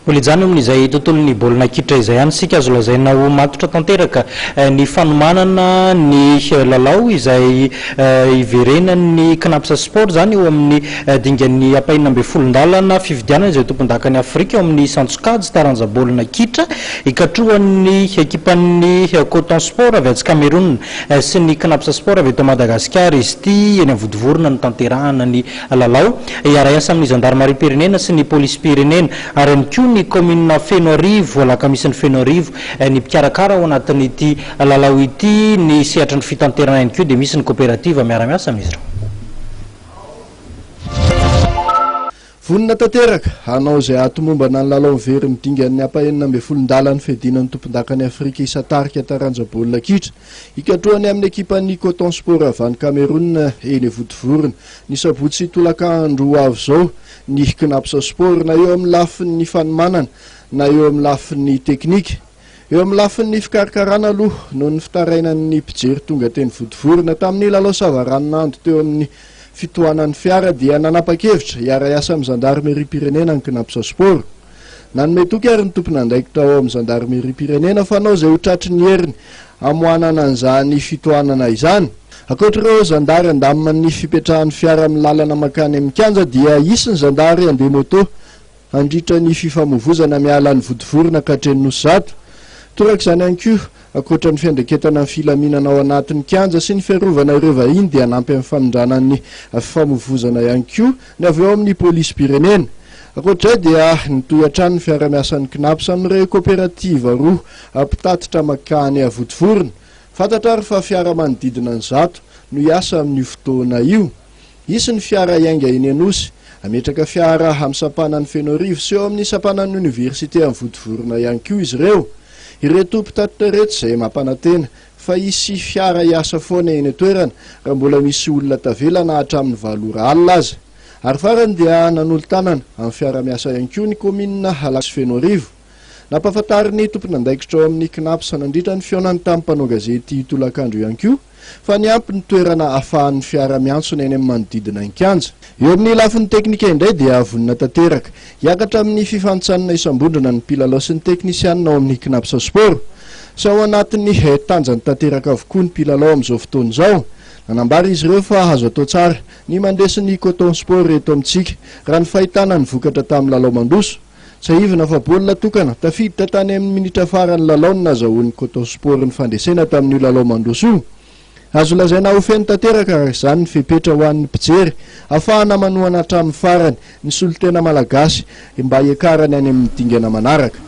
Olejany amin'izay tontolon'ny baolina kitra izay ihany sika azo lazaina ho matotra tanteraka ny fanomanana ny lalao izay iverenan'ny Knapsa Sport zany eo amin'ny dingan'ny apahinina amby folondalana fividianana izay tompon-dakany Afrika eo amin'ny Santsokajy taranja baolina kitra ikatroan'ny ekipan'ny Coton Sport avy atsy Cameroun sy ny Knapsa Sport avy eto Madagasikara izy ity eny avodovorona ny tanterahana ny lalao iara-iasa amin'ny Gendarmerie Pirenena sy ny Police Pirenena ary ihany koa ny commune Fenoarivo lakamisy ny Fenoarivo ny mpikarakara ao anatin'ity lalao ity ny sehatra ny fitanterana ihany koa dia misy ny coopérative miara-miasa amin'izy ireo. Vonina tanteraka hanao izay atomombana ny lalao very midingan'ny apahenina amby folondalany fedinan'ny tompon-dakany Afrika isatarika taranja baolina kitra ikatroany amin'ny ekipan'ny Coton Sport avy any Cameroun eny votovorona ny sabotsy tolakandro avy zao ny Knapsa Sport na eo amin'ny lafin'ny fanomanana na eo amin'ny lafin'ny teknika eo amin'ny lafin'ny fikarakarana aloha noho ny fitarainan'ny mpijery tonga teny votovorona tamin'ny lalao savaranon'andro teo amin'ny fitohanan'ny fiara dia nanapa-kevitra iara-iasa amin'ny Gendarmerie Pirenena ny Knapsa Sport nanome toky ary ny tompon'andraikitra ao amin'ny Gendarmerie Pirenena fanao izay ho tratry ny heriny amoanana an'izany fitohanana izany. Ankoatr'ireo zandary andamin'ny fipetrahan'ny fiara amin'ny lalana makany amin'ny kianja dia isy ny zandary andeha moto andritra ny fifamoivozana miala ny vodovorona ka hatreny nosy zato torak'izany ihany koa ankoatra ny fiandreketana ny filaminana ao anatin'ny kianja sy ny fiarovana ireo vahiny dia anampy amin'ny fanondranan'ny fifamoivozana ihany koa ny avy eo amin'ny Police Pirenena. Ankoatr'izay dia nitohy-hatrany ny fiara-miasan'ny Knapsa amin'ireo coopérative roa ampitatitra makany votovorona. Fantatra ary fa fiara manodidina ny zato no hiasa amin'io fotoana io. Isy ny fiara iainga eny Anosy, ametraka fiara amin'ny sapanan'ny Fenoarivo sy eo amin'ny sapanan'ny Université amin'ny votovorona ihany koa izy ireo. Ireto mpitatitra reto izay mampanantena fa isy fiara hiasa foana eny toerana raha mbola misy olona tavela na hatramin'ny 7 ora alina aza. Ary farany dia nanolo-tanana amin'ny fiara-miasa ihany koa ny commune Alasy Fenoarivo. Nampahafantariny tompon'andraikitra ao amin'ny Knapsa nandritra ny fionany tamin'ny mpanao gazety tolakandro ihany koa fa ny ampy ny toerana ahafahan'ny fiara miantsona eny amin'ny manodidina ny kianja. Eo amin'ny lafin'ny teknika indray dia vonina tanteraka hiakatra amin'ny fifanitsanana isam-bondrona ny mpilalao sy ny teknisianina ao amin'ny Knapsa Sport. Sa ao anatin'ny tanjany tanteraka avokoa ny mpilalao amin'izao fotoana izao. Nanambara izy ireo fa azo atao tsara ny mandresy ny Coton Sport eto amintsika raha ny fahitana ny vokatra tamin'ny lalao mandroso. Saivina fa baolina tokana tafiditra tany amin'ny minitra farany lalao no nazahoan'ny Coton Sport ny fandresena tamin'ny lalao mandroso io. Azo lazaina ho feno tanteraka raha izany ny fepetra ho an'ny mpijery ahafahana manohana hatramin'ny farany ny solotena malagasy mba hiakarany any amin'ny dingana manaraka.